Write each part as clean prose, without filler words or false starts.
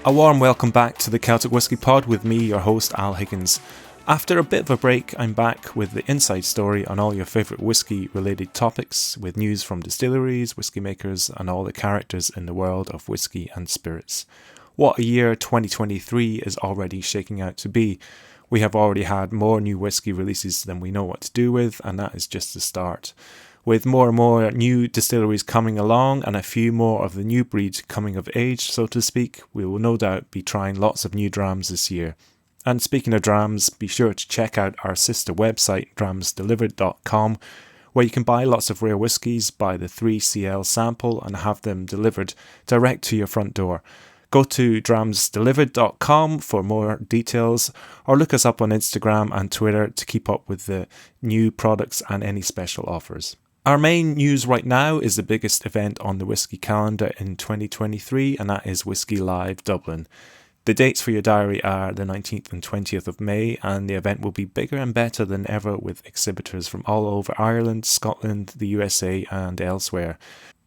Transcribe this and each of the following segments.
A warm welcome back to the Celtic Whisky Pod with me, your host Al Higgins. After a bit of a break, I'm back with the inside story on all your favourite whisky related topics, with news from distilleries, whisky makers and all the characters in the world of whisky and spirits. What a year 2023 is already shaking out to be. We have already had more new whisky releases than we know what to do with, and that is just the start. With more and more new distilleries coming along and a few more of the new breed coming of age, so to speak, we will no doubt be trying lots of new drams this year. And speaking of drams, be sure to check out our sister website, dramsdelivered.com, where you can buy lots of rare whiskies, buy the 3CL sample and have them delivered direct to your front door. Go to dramsdelivered.com for more details, or look us up on Instagram and Twitter to keep up with the new products and any special offers. Our main news right now is the biggest event on the whisky calendar in 2023, and that is Whisky Live Dublin. The dates for your diary are the 19th and 20th of May, and the event will be bigger and better than ever with exhibitors from all over Ireland, Scotland, the USA and elsewhere.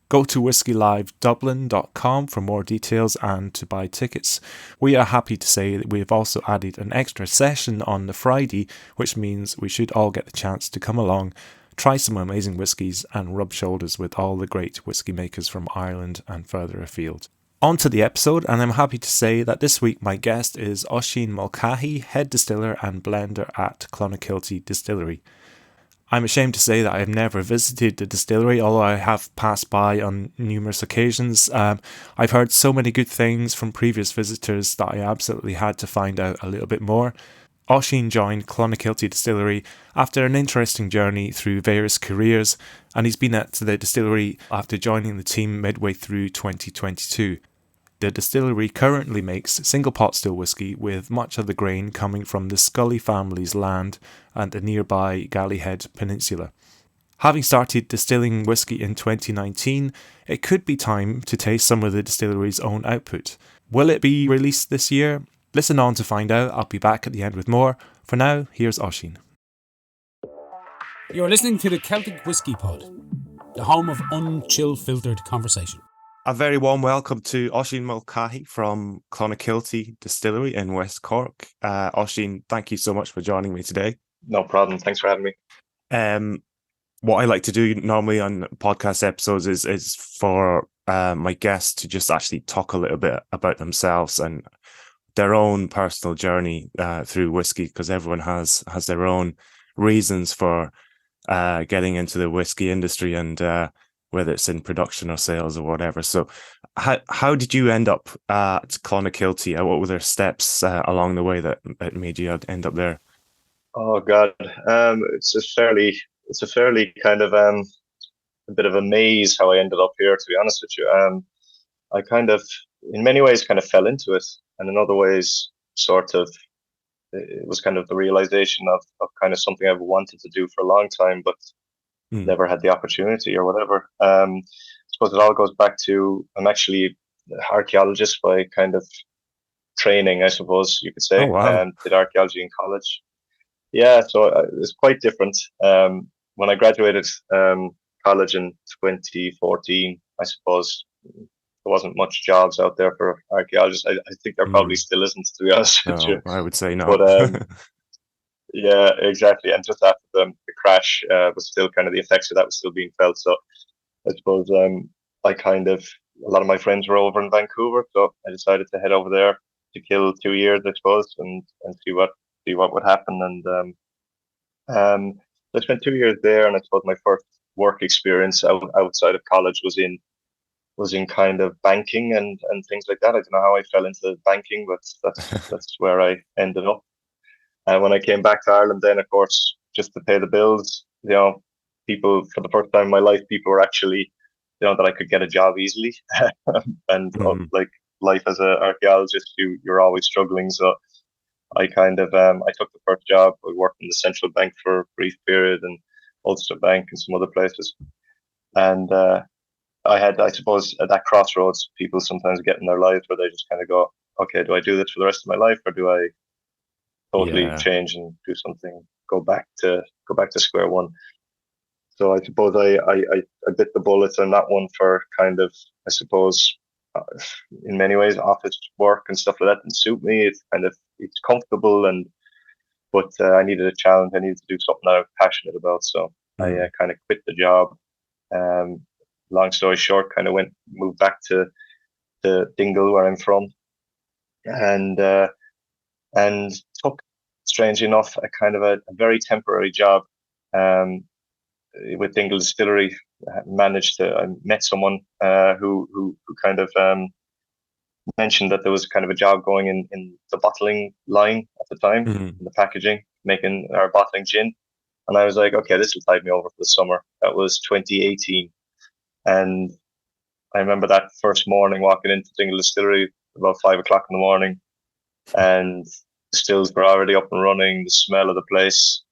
Go to whiskylivedublin.com for more details and to buy tickets. We are happy to say that we have also added an extra session on the Friday, which means we should all get the chance to come along, try some amazing whiskies and rub shoulders with all the great whisky makers from Ireland and further afield. On to the episode, and I'm happy to say that this week my guest is Oisín Mulcahy, head distiller and blender at Clonakilty Distillery. I'm ashamed to say that I have never visited the distillery, although I have passed by on numerous occasions. I've heard so many good things from previous visitors that I absolutely had to find out a little bit more. Oisín joined Clonakilty Distillery after an interesting journey through various careers, and he's been at the distillery after joining the team midway through 2022. The distillery currently makes single pot still whisky, with much of the grain coming from the Scully family's land and the nearby Gallyhead Peninsula. Having started distilling whisky in 2019, it could be time to taste some of the distillery's own output. Will it be released this year? Listen on to find out. I'll be back at the end with more. For now, here's Oisín. You're listening to the Celtic Whisky Pod, the home of unchill filtered conversation. A very warm welcome to Oisín Mulcahy from Clonakilty Distillery in West Cork. Oisín, thank you so much for joining me today. No problem. Thanks for having me. What I like to do normally on podcast episodes is for my guests to just actually talk a little bit about themselves and their own personal journey through whiskey, because everyone has their own reasons for getting into the whiskey industry, and whether it's in production or sales or whatever. So how did you end up at Clonakilty? What were their steps along the way that made you end up there? Oh God, it's a fairly kind of a bit of a maze how I ended up here, to be honest with you. I kind of, in many ways, kind of fell into it, and in other ways, sort of, it was kind of the realization of kind of something I've wanted to do for a long time, but never had the opportunity or whatever. I suppose it all goes back to, I'm actually an archaeologist by kind of training, I suppose you could say. Oh, wow. Did archaeology in college. Yeah, so it's quite different. When I graduated college in 2014, I suppose there wasn't much jobs out there for archaeologists. I think there probably still isn't, to be honest with you. I would say no. But yeah, exactly. And just after the crash, was still kind of the effects of that was still being felt. So I suppose I kind of, a lot of my friends were over in Vancouver, so I decided to head over there to kill 2 years, I suppose, and see what would happen. And I spent 2 years there, and I suppose my first work experience outside of college was in kind of banking and things like that. I don't know how I fell into banking, but that's where I ended up. And when I came back to Ireland, then of course, just to pay the bills, people, for the first time in my life, people were actually, that I could get a job easily. And like life as an archaeologist, you're always struggling. So I kind of, I took the first job. I worked in the central bank for a brief period, and Ulster Bank and some other places. And I suppose at that crossroads, people sometimes get in their lives where they just kind of go, okay, do I do this for the rest of my life, or do I totally change and do something, go back to square one? So I suppose I bit the bullet on that one for kind of, I suppose, in many ways, office work and stuff like that didn't suit me. It's comfortable, but I needed a challenge. I needed to do something that I was passionate about. So I kind of quit the job. Long story short, kind of moved back to Dingle, where I'm from, and took, strangely enough, a kind of a very temporary job with Dingle Distillery. I met someone who kind of mentioned that there was kind of a job going in the bottling line at the time, in the packaging, making our bottling gin. And I was like, okay, this will tide me over for the summer. That was 2018. And I remember that first morning walking into Dingle Distillery about 5 o'clock in the morning, and the stills were already up and running, the smell of the place.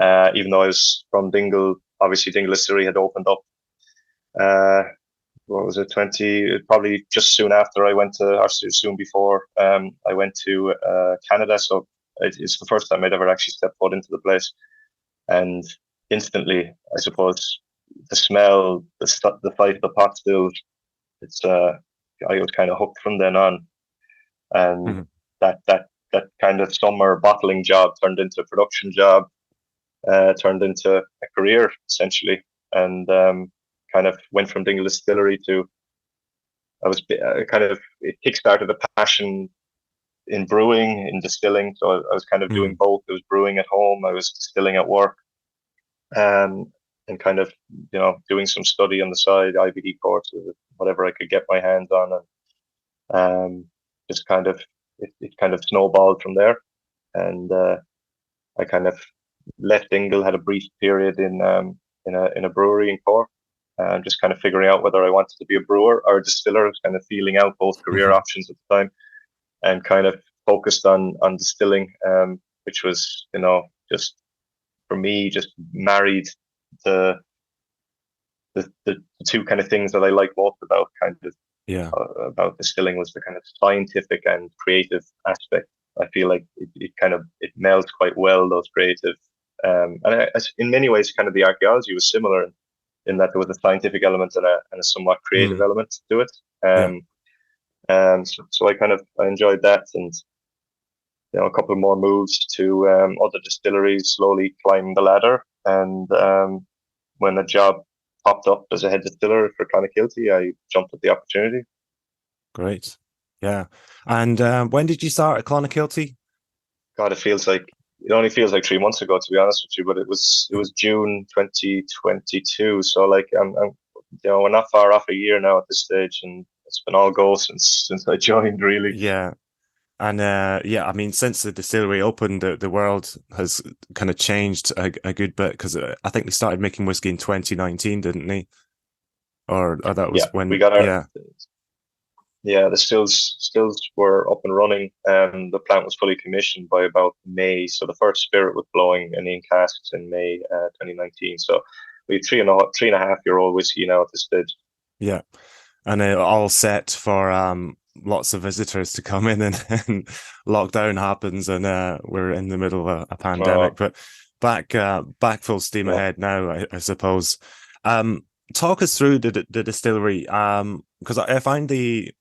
Even though I was from Dingle, obviously Dingle Distillery had opened up. What was it? Probably just soon after I went to, or soon before, I went to Canada. So it's the first time I'd ever actually stepped foot into the place, and instantly, I suppose, the smell, the sight of the pot still, I was kind of hooked from then on, and that kind of summer bottling job turned into a production job, turned into a career essentially, and kind of went from Dingle Distillery to it kickstarted a passion in brewing, in distilling. So I was kind of doing both. I was brewing at home, I was distilling at work, and kind of doing some study on the side, IBD courses, whatever I could get my hands on, and just kind of it kind of snowballed from there, and I kind of left Dingle, had a brief period in a brewery in Cork, and just kind of figuring out whether I wanted to be a brewer or a distiller. I was kind of feeling out both career options at the time, and kind of focused on distilling, which was just for me just married the two kind of things that I like most about about distilling, was the kind of scientific and creative aspect. I feel like it melds quite well, those creative, and in many ways kind of the archaeology was similar in that there was a scientific element and a somewhat creative element to it. So I enjoyed that, and a couple more moves to other distilleries, slowly climbing the ladder, and when a job popped up as a head distiller for Clonakilty, I jumped at the opportunity. Great. Yeah. And when did you start at Clonakilty? God, it only feels like 3 months ago, to be honest with you, but it was June 2022. So like we're not far off a year now at this stage, and it's been all go since I joined, really. Yeah. And I mean, since the distillery opened, the world has kind of changed a good bit, because I think they started making whiskey in 2019, didn't they? Or that was when we got our the stills were up and running, and the plant was fully commissioned by about May. So the first spirit was blowing and in casks in May 2019. So we have 3.5-year-old whiskey now at this stage. Yeah, and all set for lots of visitors to come in, and lockdown happens, and we're in the middle of a pandemic. But back full steam ahead now, I suppose. Talk us through the distillery, because I find the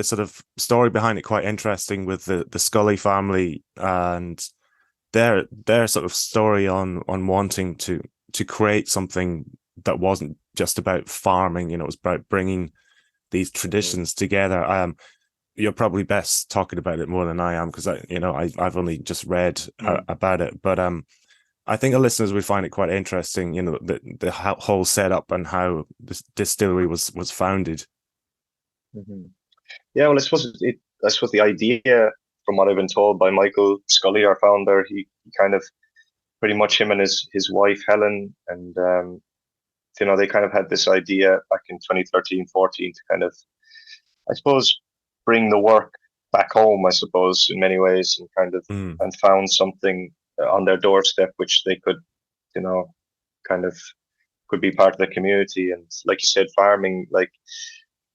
sort of story behind it quite interesting, with the Scully family and their sort of story on wanting to create something that wasn't just about farming. It was about bringing these traditions together. You're probably best talking about it more than I am, because I've only just read about it, but I think the listeners would find it quite interesting, the whole setup and how this distillery was founded. Yeah, well, I suppose the idea, from what I've been told by Michael Scully, our founder, he kind of, pretty much him and his wife Helen, and they kind of had this idea back in 2013-14 to kind of, I suppose, bring the work back home, I suppose, in many ways, and kind of and found something on their doorstep which they could, kind of could be part of the community. And like you said, farming, like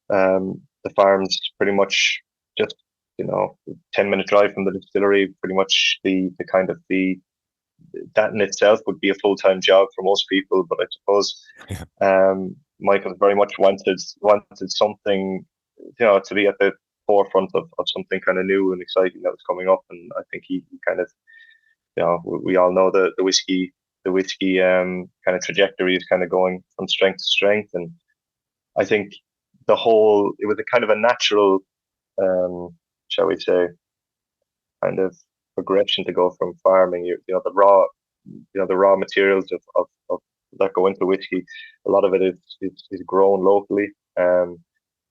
the farm's pretty much just 10-minute drive from the distillery. Pretty much the that in itself would be a full-time job for most people, but I suppose Michael very much wanted something to be at the forefront of something kind of new and exciting that was coming up. And I think he kind of, we all know the whiskey kind of trajectory is kind of going from strength to strength. And I think it was a kind of a natural, shall we say, kind of progression to go from farming, the raw materials of that go into whiskey. A lot of it is grown locally,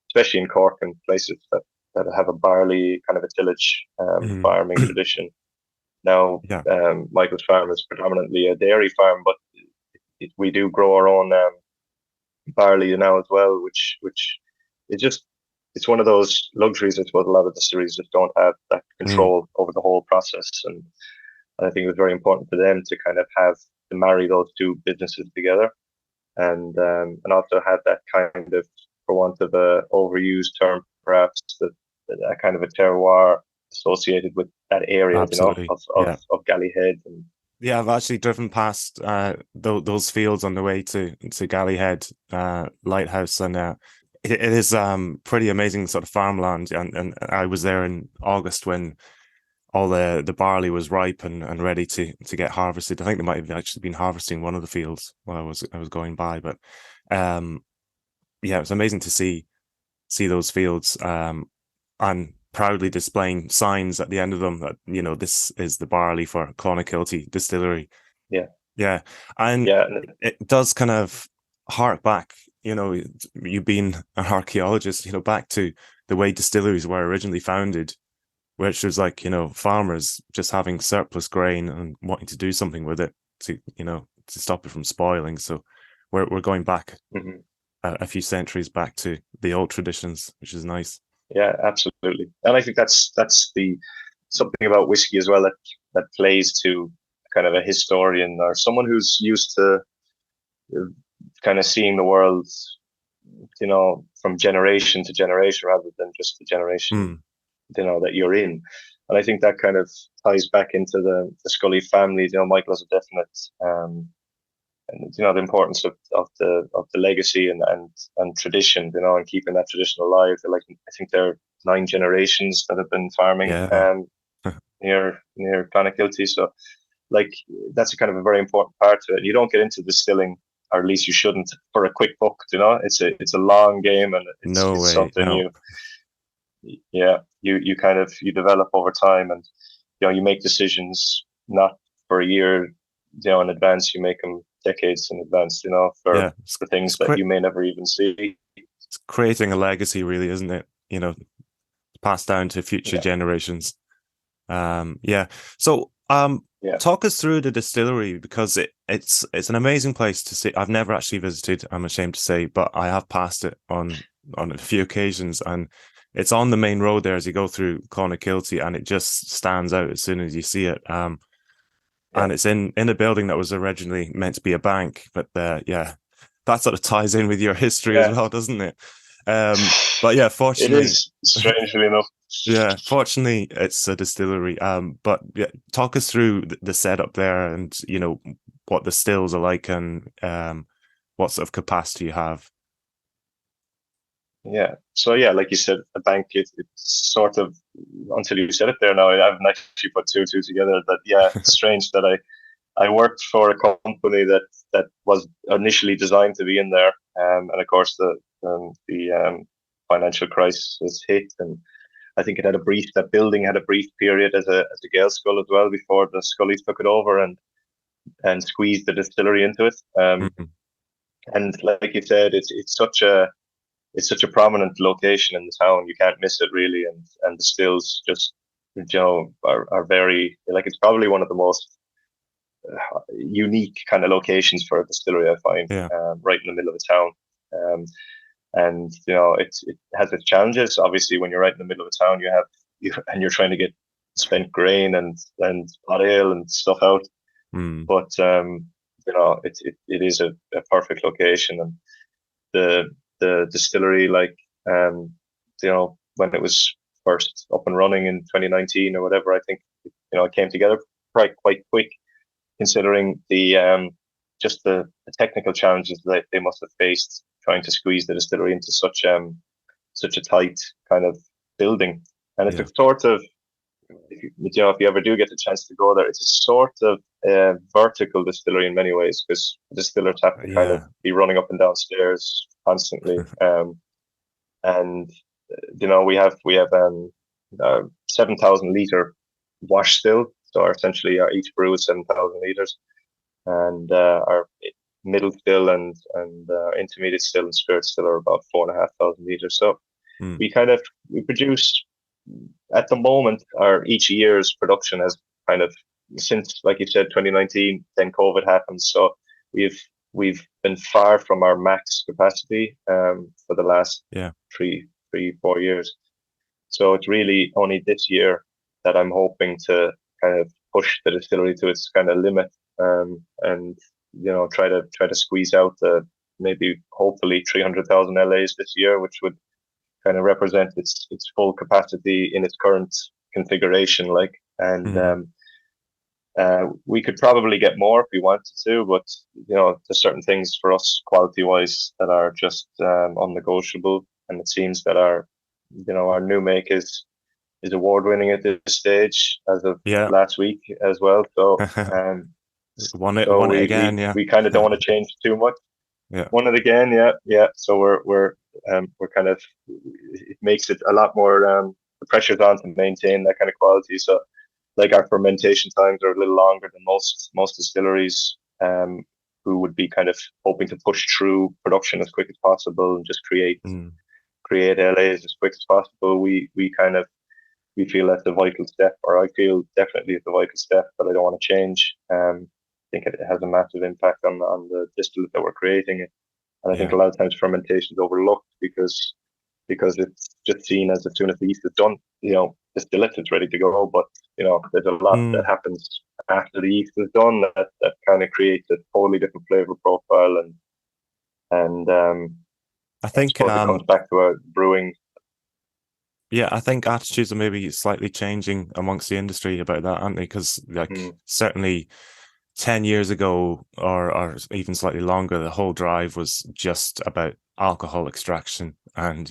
especially in Cork and places that have a barley kind of a tillage farming tradition. Now, Michael's farm is predominantly a dairy farm, but we do grow our own barley now as well, which is just, it's one of those luxuries I suppose a lot of distilleries just don't have that control over the whole process. And I think it was very important for them to kind of to marry those two businesses together, and also have that kind of, for want of a overused term, perhaps, that kind of a terroir associated with that area, Absolutely. Of Gallyhead. And yeah, I've actually driven past those fields on the way to Gallyhead Lighthouse, and it is pretty amazing sort of farmland. And I was there in August when all the barley was ripe and ready to get harvested. I think they might have actually been harvesting one of the fields while I was going by. But yeah, it was amazing to see those fields and proudly displaying signs at the end of them that, this is the barley for Clonakilty Distillery. Yeah. And it does kind of hark back, you being an archaeologist, back to the way distilleries were originally founded, which was like, farmers just having surplus grain and wanting to do something with it to stop it from spoiling. So we're going back a few centuries back to the old traditions, which is nice. Yeah, absolutely. And I think that's something about whiskey as well that plays to kind of a historian or someone who's used to kind of seeing the world, from generation to generation rather than just the generation, that you're in. And I think that kind of ties back into the Scully family. Michael has a definite, and the importance of the legacy and tradition, and keeping that tradition alive. Like, I think there are 9 generations that have been farming near Clonakilty. So, like, that's a kind of a very important part to it. You don't get into distilling, or at least you shouldn't, for a quick buck. It's a long game, and it's something you kind of develop over time, and you make decisions not for a year in advance. You make them decades in advance, for things that you may never even see. It's creating a legacy, really, isn't it? Passed down to future generations. So talk us through the distillery, because it's an amazing place to see. I've never actually visited, I'm ashamed to say, but I have passed it on a few occasions, and it's on the main road there as you go through Clonakilty, and it just stands out as soon as you see it. And it's in a building that was originally meant to be a bank, but that sort of ties in with your history as well, doesn't it? But yeah, fortunately, it is, strangely enough. Yeah, fortunately, it's a distillery. But talk us through the setup there, and what the stills are like, and what sort of capacity you have. Yeah. So like you said, a bank. It's sort of, until you said it there. Now I haven't actually put two together. But it's strange that I worked for a company that was initially designed to be in there, and of course the financial crisis hit, and I think that building had a brief period as a Gale Skull as well before the Scullys took it over and squeezed the distillery into it. And like you said, it's such a prominent location in the town. You can't miss it, really, and the stills just are very, like, it's probably one of the most unique kind of locations for a distillery, I find, right in the middle of a town. And it has its challenges. Obviously, when you're right in the middle of a town, and you're trying to get spent grain and hot ale and stuff out. But it is a perfect location, and the distillery, like, when it was first up and running in 2019 or whatever, I think it came together quite quick, considering the just the technical challenges that they must have faced trying to squeeze the distillery into such such a tight kind of building, and it's Yeah. a sort of, if you ever do get the chance to go there, it's a sort of vertical distillery in many ways, because distillers have to kind of be running up and down stairs constantly. And we have 7,000 liter wash still, so essentially each brew is 7,000 liters, and our middle still and intermediate still and spirit still are about 4,500 liters. So we produce, at the moment, our each year's production has kind of, since, like you said, 2019, then COVID happened. So we've been far from our max capacity for the last 4 years. So it's really only this year that I'm hoping to kind of push the distillery to its kind of limit, and try to squeeze out maybe hopefully 300,000 LAs this year, which would kind of represent its full capacity in its current configuration. We could probably get more if we wanted to, but there's certain things for us quality wise that are just unnegotiable, and it seems that our new make is award winning at this stage as of last week as well. So won it again. We kind of don't want to change too much. Won it again. So we're kind of, it makes it a lot more, the pressure's on to maintain that kind of quality. So like our fermentation times are a little longer than most distilleries, who would be kind of hoping to push through production as quick as possible and just create LAs as quick as possible. We feel that's a vital step, or I feel definitely it's a vital step that I don't want to change. I think it has a massive impact on the distillate that we're creating, and I think a lot of times fermentation is overlooked because it's just seen as, as soon as the yeast is done, distillate is ready to go. But there's a lot that happens after the yeast is done that kind of creates a totally different flavor profile, and I think it comes back to our brewing. Yeah, I think attitudes are maybe slightly changing amongst the industry about that, aren't they? Because certainly 10 years ago, or even slightly longer, the whole drive was just about alcohol extraction and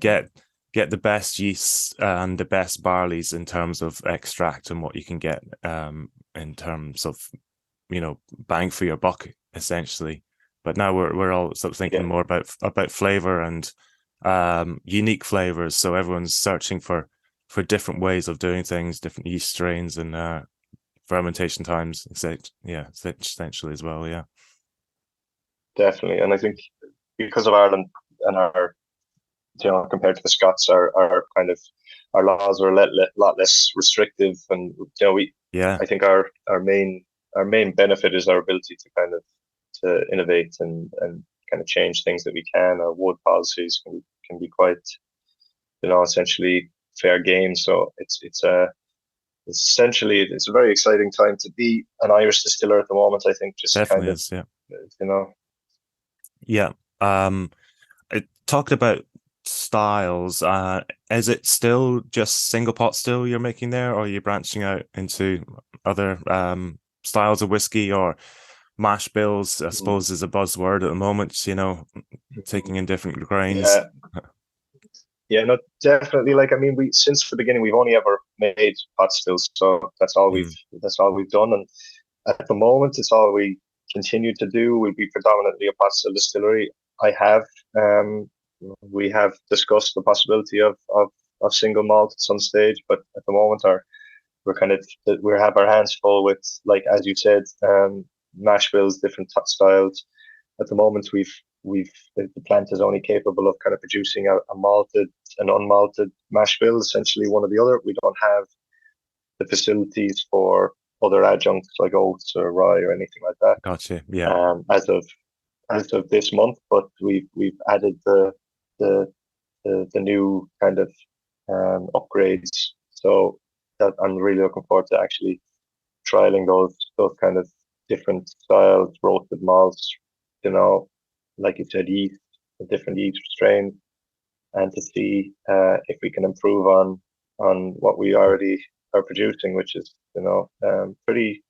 get the best yeasts and the best barleys in terms of extract and what you can get in terms of bang for your buck, essentially. But now we're all sort of thinking more about flavor and unique flavors. So everyone's searching for different ways of doing things, different yeast strains and fermentation times, essentially as well. Yeah, definitely. And I think because of Ireland and our, compared to the Scots, our kind of, our laws are a lot less restrictive, and I think our main benefit is our ability to kind of to innovate and kind of change things that we can. Our wood policies can be quite, essentially fair game. So it's essentially, it's a very exciting time to be an Irish distiller at the moment. I think just definitely kind of, is, Yeah. I talked about styles. Is it still just single pot still you're making there, or are you branching out into other styles of whiskey, or mash bills, I suppose, is a buzzword at the moment, taking in different grains? No, definitely. We, since the beginning, we've only ever made pot stills, so that's all we've done, and at the moment, it's all we continue to do. We'll be predominantly a pot still distillery. We have discussed the possibility of single malt at some stage, but at the moment, we have our hands full with, like as you said, mash bills, different styles. At the moment, the plant is only capable of kind of producing a malted and unmalted mash bill, essentially one or the other. We don't have the facilities for other adjuncts like oats or rye or anything like that. Gotcha. Yeah. As of this month, but we've added the new kind of upgrades. So that I'm really looking forward to actually trialing those kind of different styles, roasted malts, like you said, yeast, a different yeast strain, and to see if we can improve on what we already are producing, which is pretty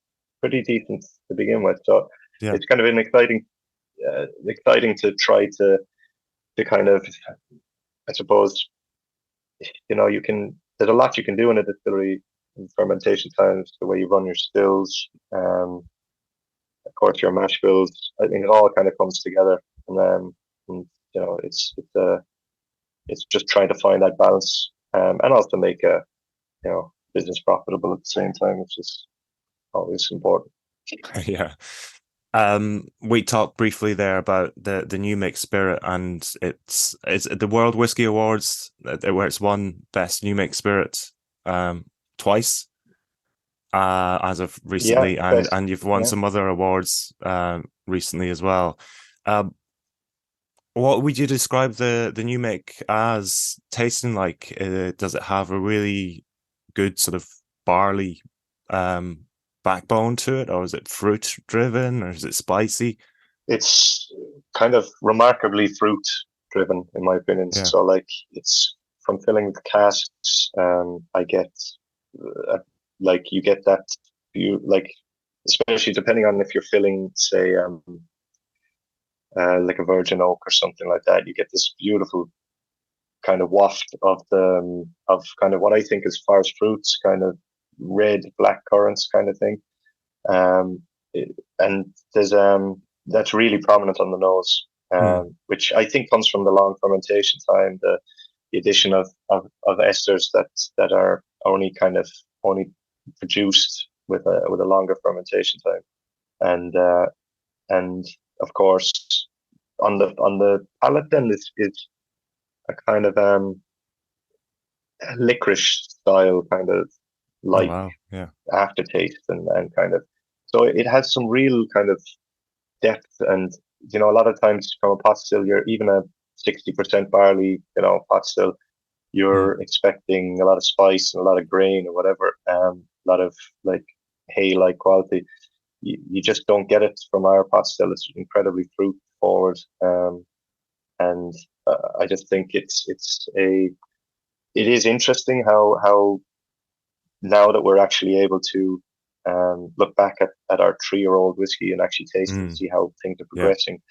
decent to begin with. So it's kind of an exciting to try to kind of I suppose, you can. There's a lot you can do in a distillery in fermentation times. The way you run your stills, of course, your mash bills. I think it all kind of comes together, and it's just trying to find that balance, and also make a business profitable at the same time, which is always important. Yeah. We talked briefly there about the new make spirit, and it's the World Whiskey Awards where it's won best new make spirit twice as of recently, Yeah, best. and you've won Yeah. some other awards recently as well. What would you describe the new make as tasting like? Does it have a really good sort of barley backbone to it, or is it fruit driven, or is it spicy? It's kind of remarkably fruit driven, in my opinion. Yeah. So, like, it's from filling the casks. I get like you get that like, especially depending on if you're filling, say, like a virgin oak or something like that, you get this beautiful kind of waft of of kind of what I think is forest fruits, kind of red black currants kind of thing. Um, and there's that's really prominent on the nose, which I think comes from the long fermentation time, the addition of esters that are only produced with a longer fermentation time, and of course on the palate then it's a kind of licorice style kind of Oh like wow. Yeah. aftertaste, and kind of, so it has some real kind of depth. And a lot of times from a pot still, you're even a 60% barley pot still, you're expecting a lot of spice and a lot of grain or whatever, a lot of like hay like quality. You just don't get it from our pot still. It's incredibly fruit forward, and I just think it is interesting how now that we're actually able to look back at our 3-year-old whiskey and actually taste it and see how things are Yeah. progressing.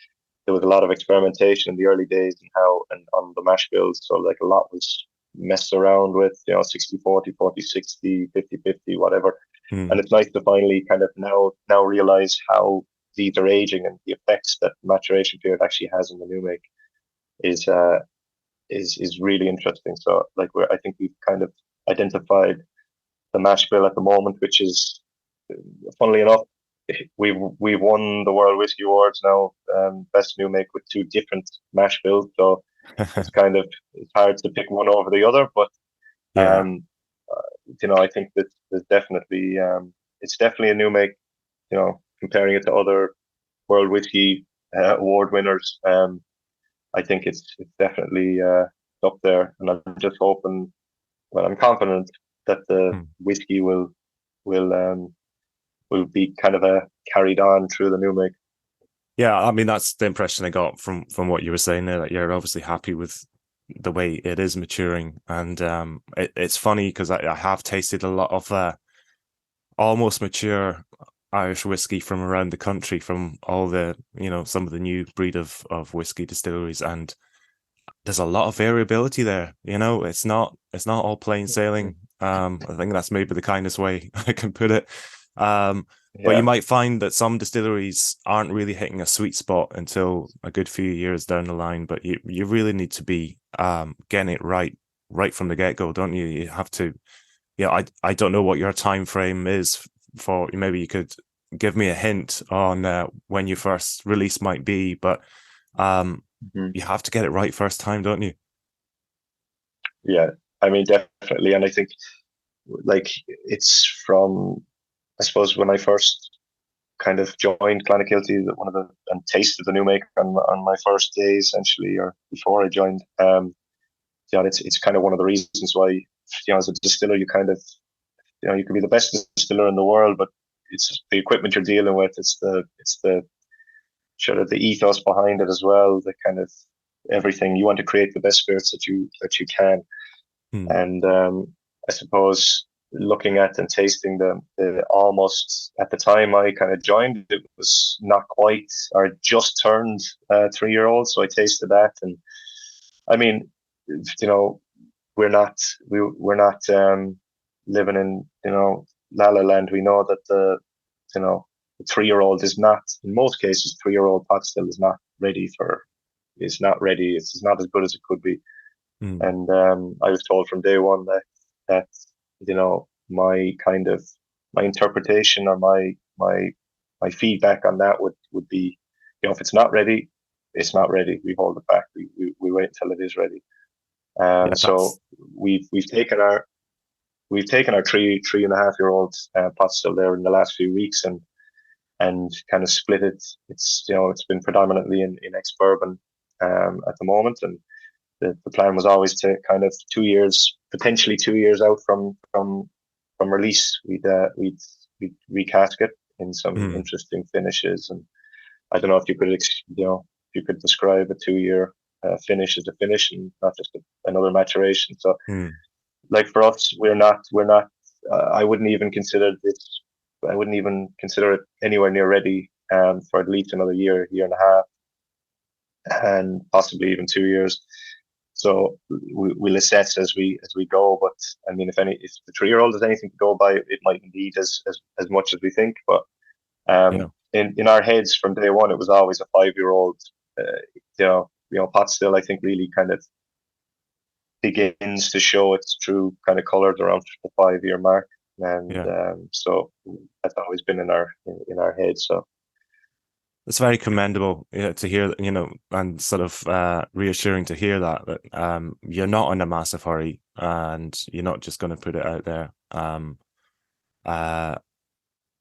There was a lot of experimentation in the early days and on the mash bills. So like a lot was messed around with, 60-40, 40-60, 50-50, whatever. And it's nice to finally kind of now realize how these are aging and the effects that maturation period actually has on the new make is really interesting. So like I think we've kind of identified the mash bill at the moment, which is, funnily enough, we've won the World Whiskey Awards now, best new make with 2 different mash bills. So it's hard to pick one over the other, but Yeah. I think that there's definitely it's definitely a new make. Comparing it to other World Whiskey Award winners, I think it's definitely up there, and I'm just hoping. Well, I'm confident that the whiskey will be kind of carried on through the new make. Yeah, I mean that's the impression I got from what you were saying there. That you're obviously happy with the way it is maturing, and it's funny because I have tasted a lot of almost mature Irish whiskey from around the country, from all the some of the new breed of whiskey distilleries, and there's a lot of variability there. It's not all plain sailing. I think that's maybe the kindest way I can put it. But you might find that some distilleries aren't really hitting a sweet spot until a good few years down the line. But you really need to be getting it right from the get-go, don't you? You have to. I don't know what your time frame is for. Maybe you could give me a hint on when your first release might be, but you have to get it right first time, don't you? Yeah, I mean, definitely. And I think like it's from, I suppose, when I first kind of joined Clonakilty, and tasted the new make on my first day essentially, or before I joined. It's kind of one of the reasons why, as a distiller, you kind of, you can be the best distiller in the world, but it's the equipment you're dealing with. It's the sort of the ethos behind it as well. The kind of everything you want to create the best spirits that you can. And I suppose looking at and tasting the almost, at the time I kind of joined, it was not quite or just turned 3-year-old. So I tasted that, and I mean, you know, we're not living in, La La Land. We know that the 3-year-old is not, in most cases, 3-year-old pot still is not ready for, is not ready. It's not as good as it could be. And I was told from day one that my kind of my interpretation or my feedback on that would be, if it's not ready, it's not ready. We hold it back. We wait until it is ready. So we've taken our 3.5-year-old pot still there in the last few weeks and kind of split it. It's been predominantly in ex-bourbon at the moment, and the plan was always to kind of 2 years, potentially 2 years out from release, we'd recask it in some interesting finishes. And I don't know if you could describe a 2-year finish as a finish and not just another maturation. So like for us, we're not. I wouldn't even consider this. I wouldn't even consider it anywhere near ready for at least another year and a half, and possibly even 2 years. So we'll assess as we go. But I mean, if the 3-year-old has anything to go by, it might indeed as much as we think. But in our heads from day one, it was always a 5-year-old. Pot still, I think, really kind of begins to show its true kind of colours around the 5-year mark, and so that's always been in our head. So it's very commendable to hear, and sort of reassuring to hear that you're not in a massive hurry and you're not just going to put it out there. And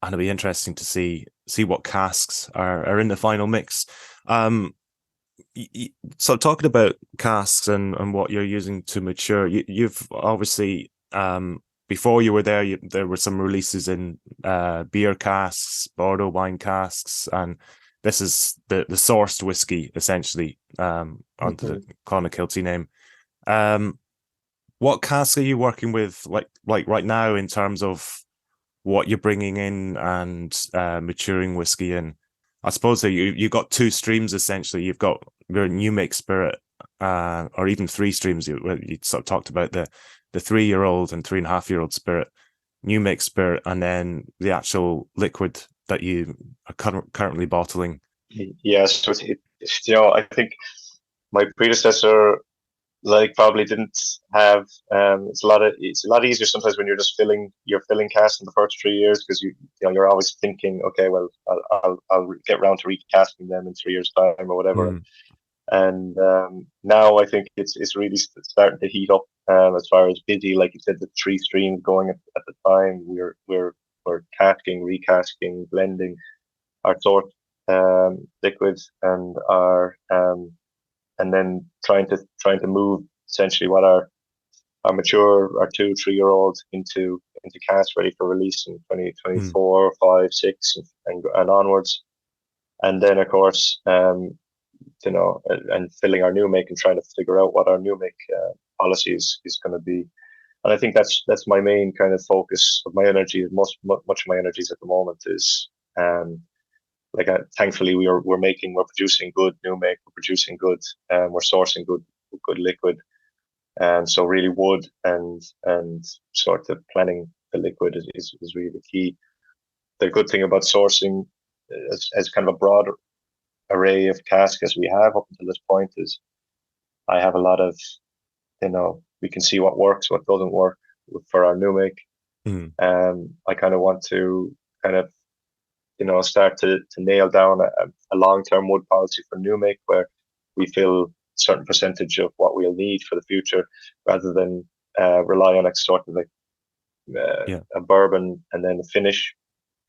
it'll be interesting to see what casks are in the final mix. So talking about casks and what you're using to mature, you've obviously before you were there, there were some releases in beer casks, Bordeaux wine casks, and this is the sourced whiskey essentially under the Clonakilty name. What casks are you working with, like right now, in terms of what you're bringing in and maturing whiskey in? I suppose that you got 2 streams essentially. You've got your new make spirit, or even 3 streams. You sort of talked about the 3-year-old and 3.5-year-old spirit, new make spirit, and then the actual liquid that you are currently bottling. Yes, I think my predecessor probably didn't have. It's a lot easier sometimes when you're just filling casks in the first 3 years, because you're always thinking, okay, well, I'll get round to recasting them in 3 years' time or whatever. And now I think it's really starting to heat up as far as busy, like you said, the 3 streams going at the time. We're casking, recasking, blending our sort liquids and and then trying to move essentially what our mature, our 2-3-year-olds into casks ready for release in 2024, 5, 6, and onwards. And then of course, and filling our new make and trying to figure out what our new make policy is going to be. And I think that's my main kind of focus of my energy. Much of my energies at the moment is thankfully we're producing good new make, we're producing good, we're sourcing good liquid, and so really wood and sort of planning the liquid is really the key. The good thing about sourcing as kind of a broad array of casks as we have up until this point is I have a lot of, we can see what works, what doesn't work for our new make. I kind of want to kind of start to nail down a long-term wood policy for new make, where we fill a certain percentage of what we'll need for the future, rather than rely on a sort of a bourbon and then a finish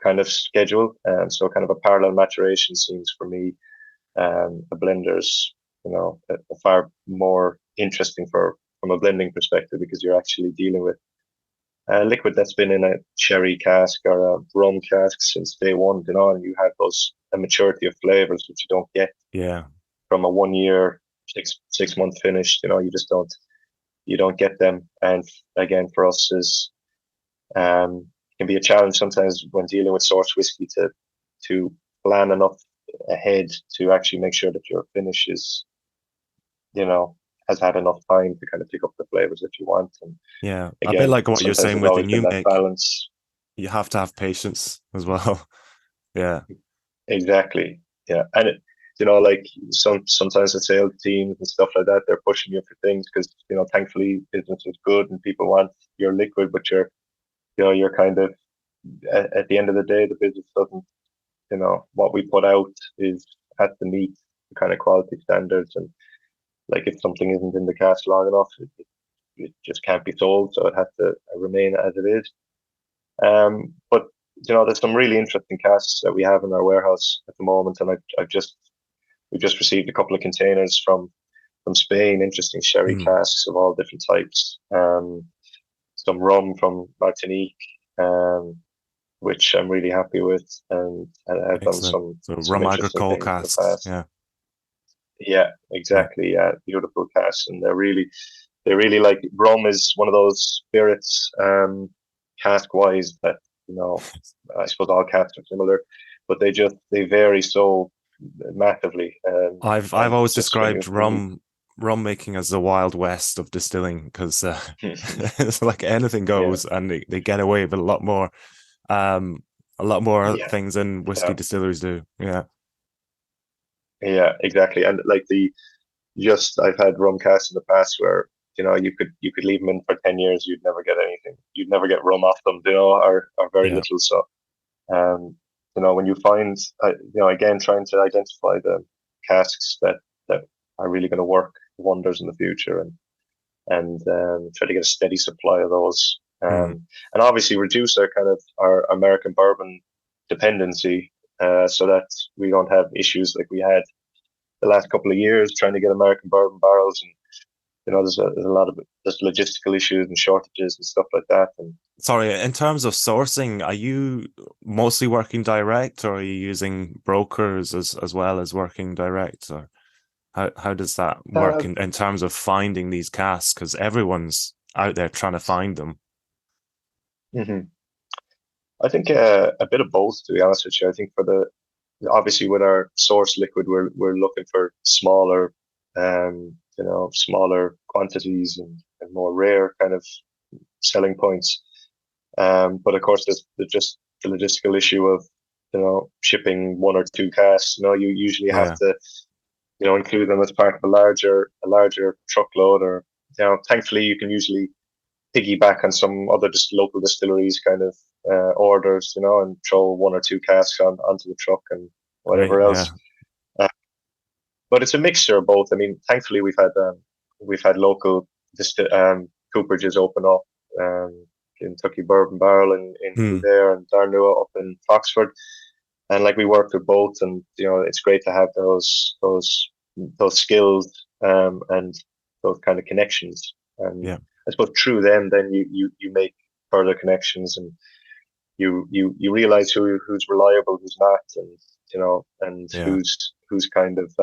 kind of schedule. So kind of a parallel maturation seems for me a blender's a far more interesting from a blending perspective, because you're actually dealing with a liquid that's been in a sherry cask or a rum cask since day one, and you have a maturity of flavors which you don't get from a 1 year, 6 month finish. You just don't get them. And again, for us is it can be a challenge sometimes when dealing with source whiskey to plan enough ahead to actually make sure that your finish is has had enough time to kind of pick up the flavors that you want. And Yeah, a bit again, like what you're sometimes saying there's with the always new been that make. balance. You have to have patience as well. Yeah. Exactly. Yeah. And like sometimes the sales teams and stuff like that, they're pushing you for things because, thankfully business is good and people want your liquid, but you're kind of, at the end of the day, the business doesn't, what we put out has to meet the kind of quality standards. And like, if something isn't in the cask long enough, it just can't be sold. So it has to remain as it is. But there's some really interesting casks that we have in our warehouse at the moment, and we just received a couple of containers from Spain. Interesting sherry casks of all different types. Some rum from Martinique, which I'm really happy with, and I've done Excellent. So some rum interesting agricole things in the casks. past. Yeah. Yeah, exactly. Yeah, beautiful casks, and they really like rum is one of those spirits, cask wise, that I suppose all casks are similar, but they vary so massively. I've And always just when you described rum making as the Wild West of distilling because it's like anything yeah, goes, and they get away with um, a lot more yeah, things than whiskey yeah, distilleries do. Yeah. yeah, exactly. And like I've had rum casks in the past where you could leave them in for 10 years, you'd never get anything, you'd never get rum off them, or very Yeah. little. So um, when you find, again, trying to identify the casks that are really going to work wonders in the future, and try to get a steady supply of those, Mm. and obviously reduce our American bourbon dependency, so that we don't have issues like we had the last couple of years trying to get American bourbon barrels. And there's a lot of there's logistical issues and shortages and stuff like that. And Sorry, in terms of sourcing, are you mostly working direct, or are you using brokers as well as working direct, or how does that work uh, in terms of finding these casks? Because everyone's out there trying to find them. mhm. I think a bit of both, to be honest with you. I think obviously with our source liquid, we're looking for smaller quantities, and more rare kind of selling points. But of course, there's just the logistical issue of shipping one or two casks. You usually have Yeah, to include them as part of a larger truckload, or thankfully you can usually piggyback on some other just local distilleries kind of orders, and throw one or two casks onto the truck and great. whatever else. Yeah. Uh, but it's a mixture of both. I mean, thankfully we've had local cooperages open up. Kentucky Bourbon Barrel in Hmm. Kildare, and Darnua up in Oxford, and like we work with both, and it's great to have those skills, and those kind of connections. And Yeah. I suppose through them, then you make further connections, and you realize who's reliable, who's not, and Yeah. who's kind of,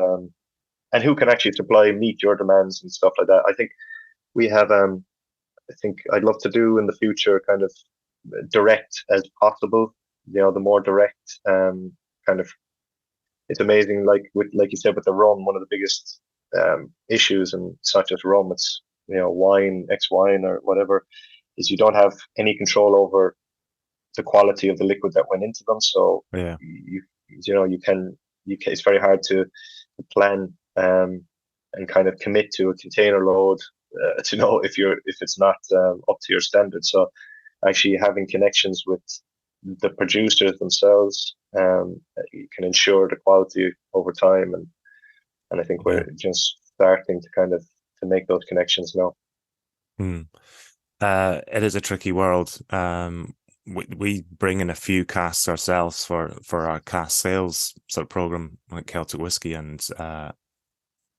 and who can actually meet your demands and stuff like that. I think we have, I think I'd love to do in the future kind of direct as possible. The more direct, kind of, it's amazing. Like you said with the rum, one of the biggest issues, and it's not just rum, it's wine, ex wine or whatever, is you don't have any control over the quality of the liquid that went into them. So Yeah. it's very hard to plan, and kind of commit to a container load, to know if it's not up to your standards. So actually having connections with the producers themselves, can ensure the quality over time, and I think Yeah. we're just starting to kind of to make those connections now. Hmm. It is a tricky world. We bring in a few casks ourselves for our cask sales sort of program like Celtic Whiskey, and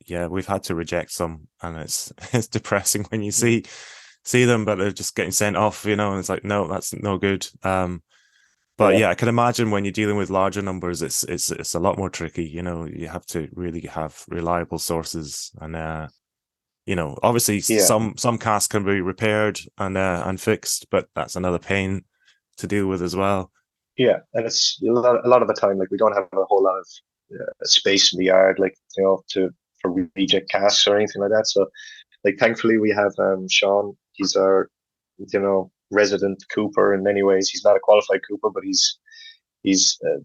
yeah, we've had to reject some, and it's it's depressing when you see them, but they're just getting sent off, and it's like, no, that's no good. But Yeah, yeah, I can imagine when you're dealing with larger numbers, it's a lot more tricky. You have to really have reliable sources, and obviously yeah, some casks can be repaired and fixed, but that's another pain to deal with as well. yeah. And it's a lot of the time, like we don't have a whole lot of space in the yard, like for reject casks or anything like that. So like thankfully we have Sean. He's our resident cooper in many ways. He's not a qualified cooper, but he's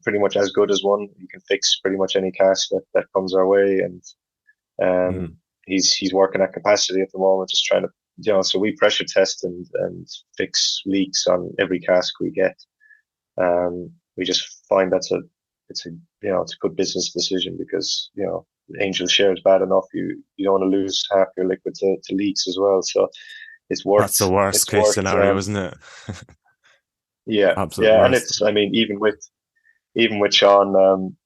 pretty much as good as one. He can fix pretty much any cask that comes our way, and he's working at capacity at the moment, just trying to so we pressure test and fix leaks on every cask we get. We just find it's a good business decision, because angel share is bad enough. You don't want to lose half your liquid to leaks as well. So it's worth. That's the worst case scenario, isn't it? Yeah, absolute yeah, worst. and it's. I mean, even with Sean,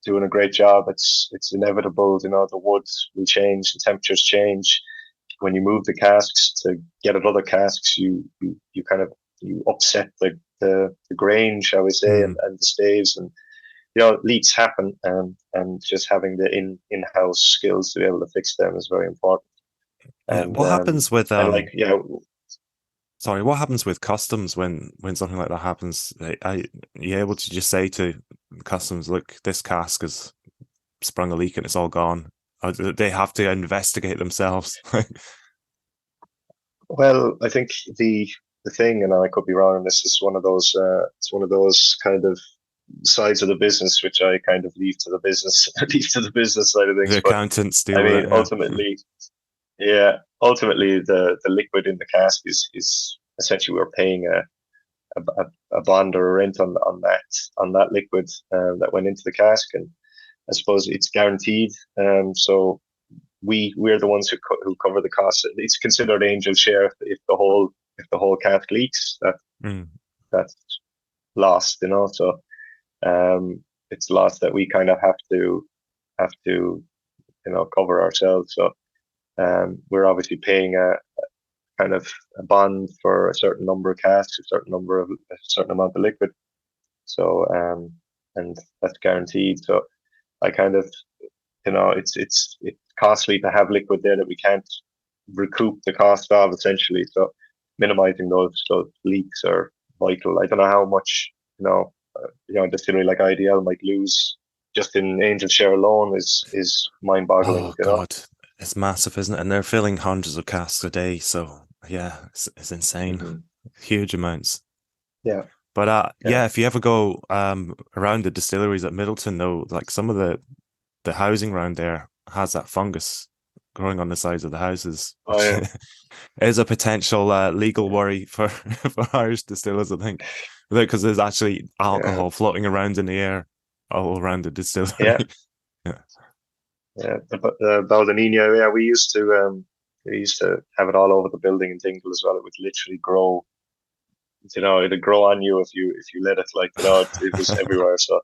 doing a great job, it's inevitable. The wood will change, the temperatures change. When you move the casks to get at other casks, you kind of upset the grain, shall we say, and the staves, and leaks happen, and just having the in-house skills to be able to fix them is very important. And what happens with Sorry, what happens with customs when something like that happens? Are you able to just say to customs, look, this cask has sprung a leak and it's all gone? Or do they have to investigate themselves? Well, I think the thing, and I could be wrong on this, is one of those kind of sides of the business which I kind of leave to the business side of things. The accountants do. I mean, ultimately, the liquid in the cask is essentially, we're paying a bond or a rent on that liquid that went into the cask, and I suppose it's guaranteed. So we're the ones who cover the costs. It's considered angel share if the whole cask leaks. That's lost, So it's lost that we kind of have to cover ourselves. So we're obviously paying a kind of a bond for a certain number of casks, a certain amount of liquid. So and that's guaranteed. So I kind of it's costly to have liquid there that we can't recoup the cost of, essentially. So minimizing those leaks are vital. I don't know how much a distillery like IDL might lose just in angel share alone is mind-boggling. Oh God, it's massive, isn't it? And they're filling hundreds of casks a day, so yeah, it's insane, huge amounts. Yeah, but if you ever go around the distilleries at Middleton, though, like some of the housing around there has that fungus growing on the sides of the houses. Oh yeah, is a potential legal worry for Irish distillers, I think, because there's actually alcohol floating around in the air all around the distillery. Yeah. The Baldinino, we used to have it all over the building in Dingle as well. It would literally grow. It'd grow on you if you let it. It was everywhere. So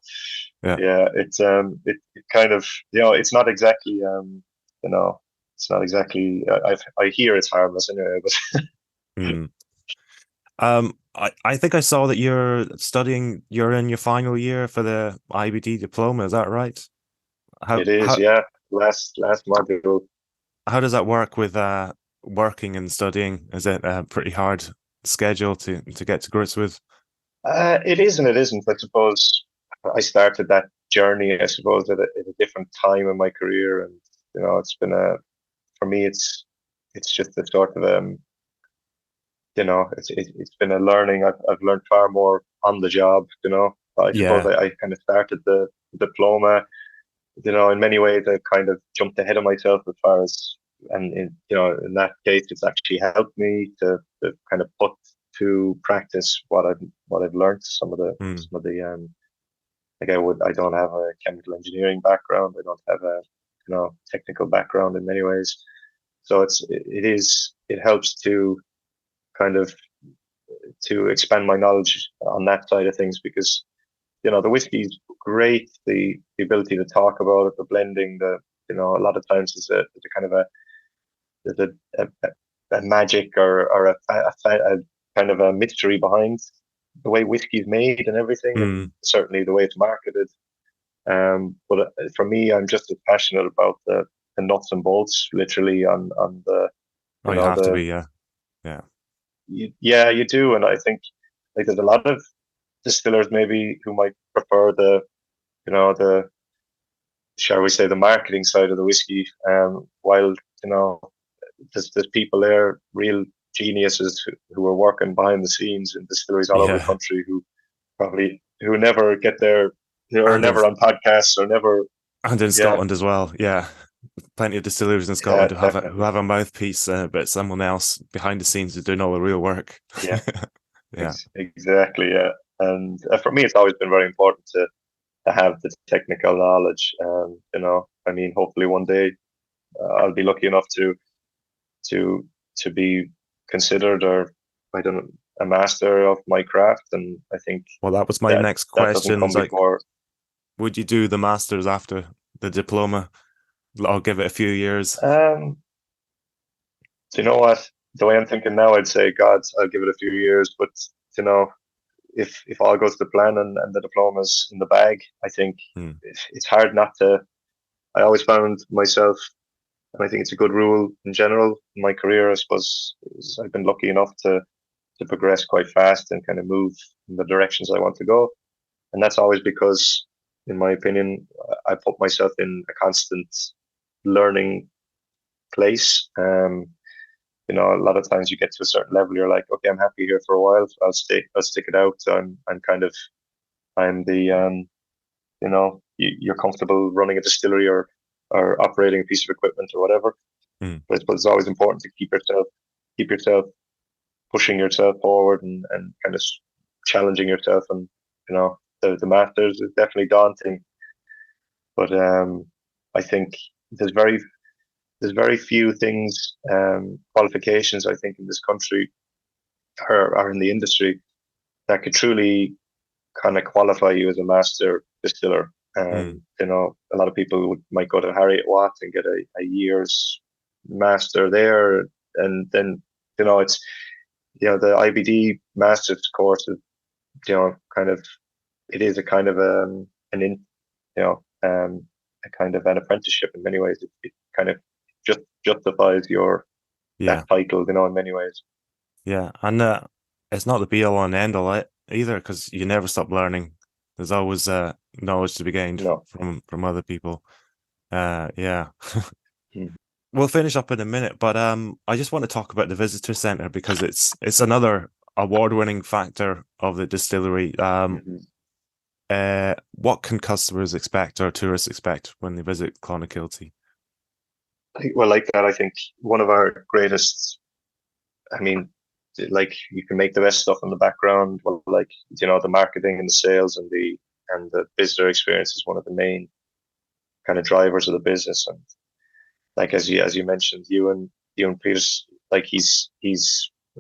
it's it kind of it's not exactly it's not exactly. I hear it's harmless anyway, but. I think I saw that you're in your final year for the IBD diploma. Is that right? It is, yeah. Last module. How does that work with working and studying? Is it a pretty hard schedule to get to grips with? It is and it isn't. I suppose I started that journey, I suppose, at a different time in my career, and it's been for me, it's just a sort of it's been a learning. I've learned far more on the job. I suppose I kind of started the diploma. In many ways, I kind of jumped ahead of myself as far as, and in that case, it's actually helped me to kind of put to practice what I've learned. Some of the I don't have a chemical engineering background. I don't have a technical background in many ways. So it helps to kind of to expand my knowledge on that side of things, because the whiskey is great. The ability to talk about it, the blending, a lot of times there's a kind of a magic or a kind of a mystery behind the way whiskey is made and everything, and certainly the way it's marketed. But for me, I'm just as passionate about the nuts and bolts, literally on the. You have to be, yeah. You do, and I think there's a lot of distillers maybe who might prefer the shall we say, the marketing side of the whiskey. While there's people there, real geniuses who are working behind the scenes in distilleries all over the country who never get there, who are never on podcasts or never. And in Scotland as well, plenty of distilleries in Scotland who have a mouthpiece, but someone else behind the scenes is doing all the real work. Yeah, exactly. Yeah, and for me, it's always been very important to have the technical knowledge. I mean, hopefully one day I'll be lucky enough to be considered, or I don't know, a master of my craft. And I think that was my next question. Like, would you do the masters after the diploma? I'll give it a few years. Do you know what? The way I'm thinking now, I'd say, God, I'll give it a few years. But if all goes to plan and the diploma's in the bag, I think it's hard not to. I always found myself, and I think it's a good rule in general in my career, I suppose, I've been lucky enough to progress quite fast and kind of move in the directions I want to go. And that's always because, in my opinion, I put myself in a constant learning place. A lot of times you get to a certain level, you're like, okay, I'm happy here for a while. I'll stick it out. I'm the you're comfortable running a distillery or operating a piece of equipment or whatever. But I suppose it's always important to keep yourself pushing yourself forward and kind of challenging yourself. And the masters is definitely daunting, but I think there's very few things, qualifications, I think, in this country or in the industry that could truly kind of qualify you as a master distiller. A lot of people might go to Harriet Watt and get a year's master there, and then it's the IBD master's course is it is a kind of a kind of an apprenticeship in many ways. It kind of just justifies that title, in many ways. Yeah, and it's not the be all and end all either, because you never stop learning. There's always knowledge to be gained from other people. We'll finish up in a minute, but I just want to talk about the visitor center, because it's another award-winning factor of the distillery. What can customers expect or tourists expect when they visit Clonakilty? Well, like that, I think one of our greatest. I mean, like, you can make the best stuff in the background. Well, like, the marketing and the sales and the visitor experience is one of the main kind of drivers of the business. And like as you mentioned, Ewan Peters, like he's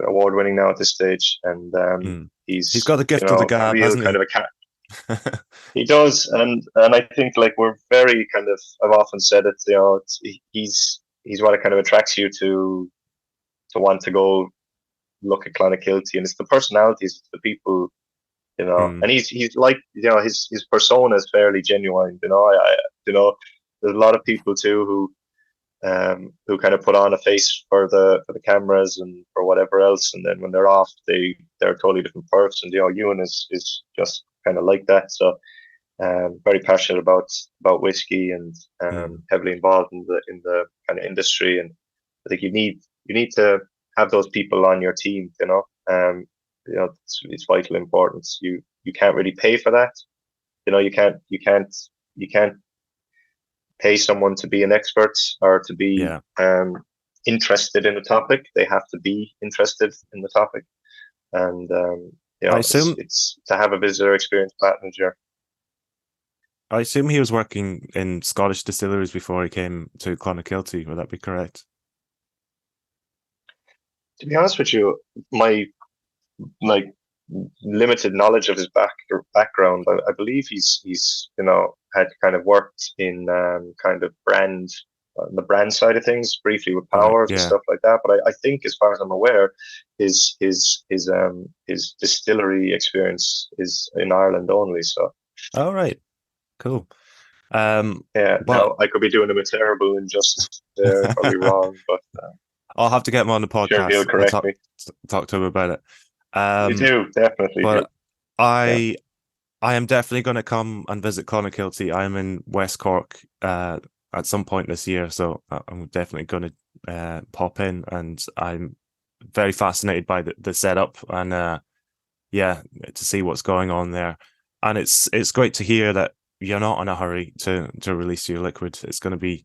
award winning now at this stage, and he's got the gift of the gab, hasn't he? Kind of a cat. He does, and I think, like, we're very kind of. I've often said it. He's what kind of attracts you to want to go look at Clonakilty, and it's the personalities, it's the people, and he's like, his persona is fairly genuine. I there's a lot of people too who kind of put on a face for the cameras and for whatever else, and then when they're off, they're a totally different person. Ewan is just kind of like that. So very passionate about whiskey, and heavily involved in the kind of industry. And I think you need to have those people on your team. It's vital importance. You can't really pay for that. You can't pay someone to be an expert or to be interested in a topic. They have to be interested in the topic. And I assume it's to have a visitor experience manager. I assume he was working in Scottish distilleries before he came to Clonakilty. Would that be correct? To be honest with you, my limited knowledge of his background, I believe he's had kind of worked in kind of the brand side of things briefly with Powers and stuff like that. But I think, as far as I'm aware, his distillery experience is in Ireland only. So. All right. Cool. No, I could be doing him a terrible injustice there, probably wrong, but I'll have to get him on the podcast. Sure, he'll correct me. Talk to him about it. You do, definitely. But do. I am definitely going to come and visit Clonakilty. I'm in West Cork at some point this year, so I'm definitely going to pop in, and I'm very fascinated by the setup and yeah, to see what's going on there. And it's great to hear that you're not in a hurry to release your liquid. It's going to be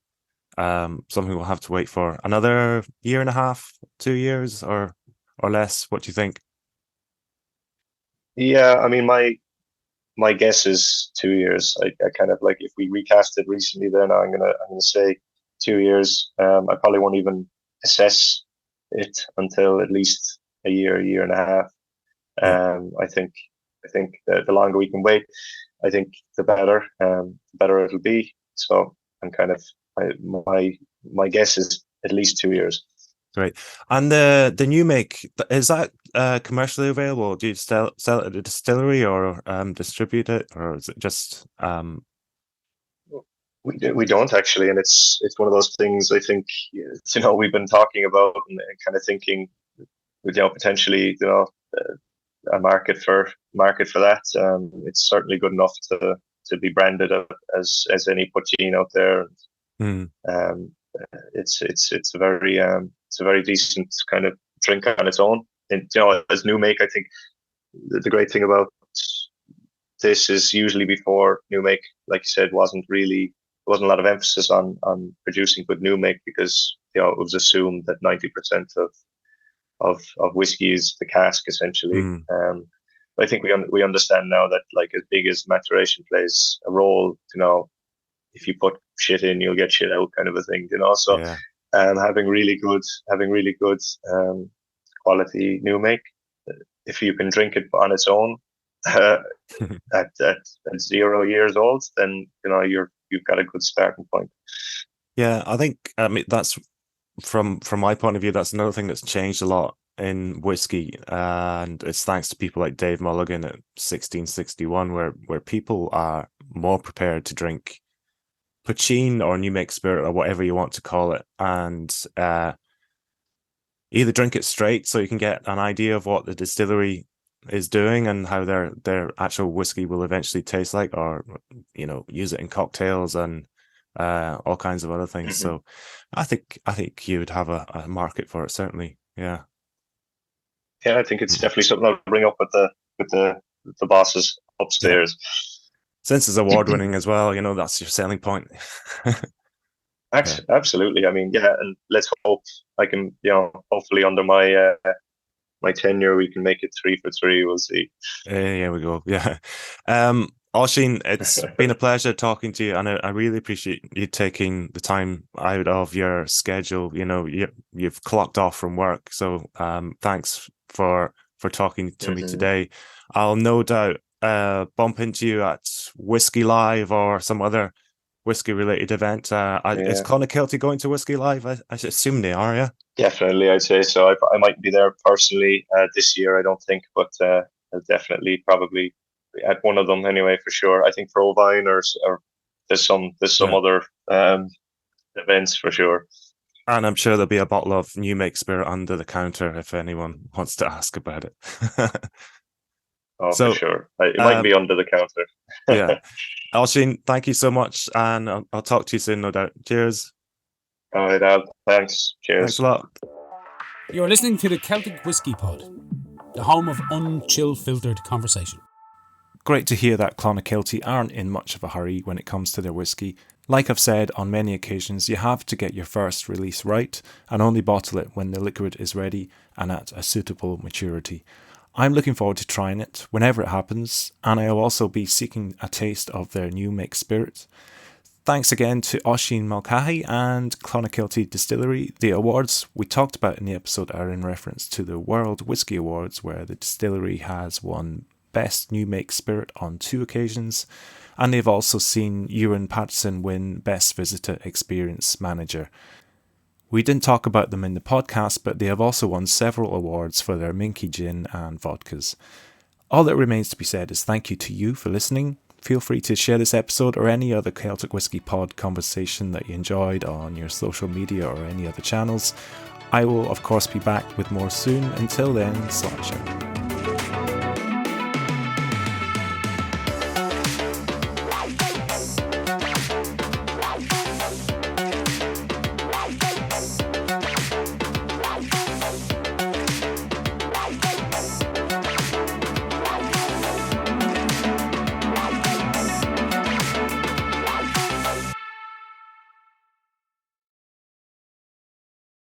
something we'll have to wait for another year and a half, 2 years, or less. What do you think? Yeah, I mean, my guess is 2 years. I kind of like if we recast it recently, then I'm gonna say 2 years. I probably won't even assess it until at least a year and a half. Yeah. I think the longer we can wait, I think the better it'll be. So I'm kind of my guess is at least 2 years. Great. And the new make, is that commercially available? Do you sell it at a distillery or distribute it, or is it just We don't actually, and it's one of those things. I think we've been talking about and kind of thinking, potentially a market for that. It's certainly good enough to be branded as any poutine out there. Hmm. Um, it's a very decent kind of drink on its own. And as new make, I think the great thing about this is usually before new make, like you said, wasn't a lot of emphasis on producing good new make because it was assumed that 90% of whiskey is the cask essentially. Hmm. I think we understand now that like as big as maturation plays a role, if you put shit in, you'll get shit out, kind of a thing. So Yeah. having really good quality new make, if you can drink it on its own at 0 years old, then you've got a good starting point. Yeah, I mean that's from my point of view, that's another thing that's changed a lot in whiskey, and it's thanks to people like Dave Mulligan at 1661, where people are more prepared to drink poachine or new make spirit or whatever you want to call it, and either drink it straight so you can get an idea of what the distillery is doing and how their actual whiskey will eventually taste like, or use it in cocktails and all kinds of other things. Mm-hmm. So I think you would have a market for it, certainly. Yeah. Yeah, I think it's definitely something I'll bring up with the bosses Yeah. upstairs. Since it's award winning as well, that's your selling point. Yeah. Absolutely. I mean, yeah, and let's hope I can, hopefully under my tenure we can make it 3 for 3. We'll see. Here we go. Yeah. Oisín, it's been a pleasure talking to you, and I really appreciate you taking the time out of your schedule. You've clocked off from work, so thanks for talking to me today. I'll no doubt bump into you at Whiskey Live or some other whiskey related event. Is Clonakilty going to Whiskey Live? I assume they are. Yeah. Definitely, I'd say so. I might be there personally this year. I don't think, but I'll definitely probably at one of them anyway for sure. I think for Oisín or there's some other events for sure. And I'm sure there'll be a bottle of new make spirit under the counter if anyone wants to ask about it. Oh, so, for sure. It might be under the counter. Yeah. Oisín, thank you so much, and I'll talk to you soon, no doubt. Cheers. All right, Al. Thanks. Cheers. Thanks a lot. You're listening to the Celtic Whisky Pod, the home of unchill filtered conversation. Great to hear that Clonakilty aren't in much of a hurry when it comes to their whiskey. Like I've said on many occasions, you have to get your first release right and only bottle it when the liquid is ready and at a suitable maturity. I'm looking forward to trying it whenever it happens, and I'll also be seeking a taste of their new make spirit. Thanks again to Oisín Mulcahy and Clonakilty Distillery. The awards we talked about in the episode are in reference to the World Whisky Awards, where the distillery has won Best New Make Spirit on 2 occasions, and they've also seen Ewan Patterson win Best Visitor Experience Manager. We didn't talk about them in the podcast, but they have also won several awards for their Minky Gin and vodkas. All that remains to be said is thank you to you for listening. Feel free to share this episode or any other Celtic Whisky Pod conversation that you enjoyed on your social media or any other channels. I will, of course, be back with more soon. Until then, slash out.